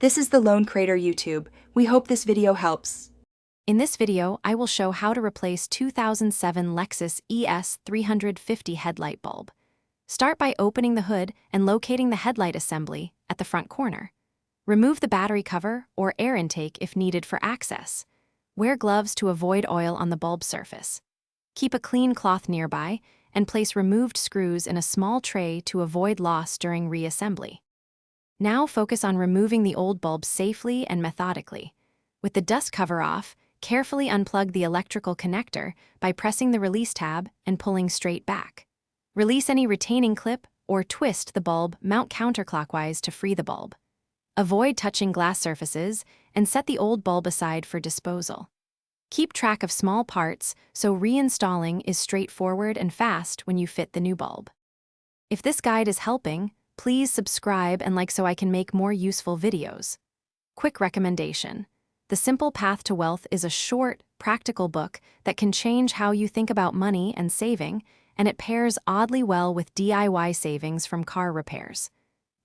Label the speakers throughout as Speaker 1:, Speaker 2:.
Speaker 1: This is the Lone Crater YouTube. We hope this video helps.
Speaker 2: In this video, I will show how to replace 2007 Lexus ES350 headlight bulb. Start by opening the hood and locating the headlight assembly at the front corner. Remove the battery cover or air intake if needed for access. Wear gloves to avoid oil on the bulb surface. Keep a clean cloth nearby and place removed screws in a small tray to avoid loss during reassembly. Now focus on removing the old bulb safely and methodically. With the dust cover off, carefully unplug the electrical connector by pressing the release tab and pulling straight back. Release any retaining clip or twist the bulb, mount counterclockwise to free the bulb. Avoid touching glass surfaces and set the old bulb aside for disposal. Keep track of small parts so reinstalling is straightforward and fast when you fit the new bulb. If this guide is helping, please subscribe and like so I can make more useful videos. Quick recommendation. The Simple Path to Wealth is a short, practical book that can change how you think about money and saving, and it pairs oddly well with DIY savings from car repairs.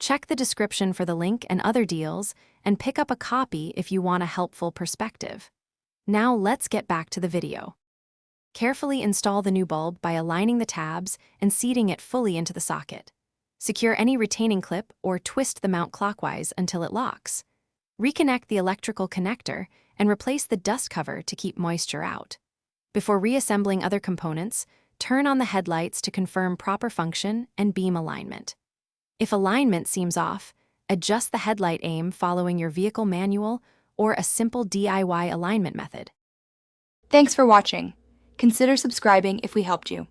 Speaker 2: Check the description for the link and other deals, and pick up a copy if you want a helpful perspective. Now let's get back to the video. Carefully install the new bulb by aligning the tabs and seating it fully into the socket. Secure any retaining clip or twist the mount clockwise until it locks. Reconnect the electrical connector and replace the dust cover to keep moisture out. Before reassembling other components, turn on the headlights to confirm proper function and beam alignment. If alignment seems off, adjust the headlight aim following your vehicle manual or a simple DIY alignment method.
Speaker 1: Thanks for watching. Consider subscribing if we helped you.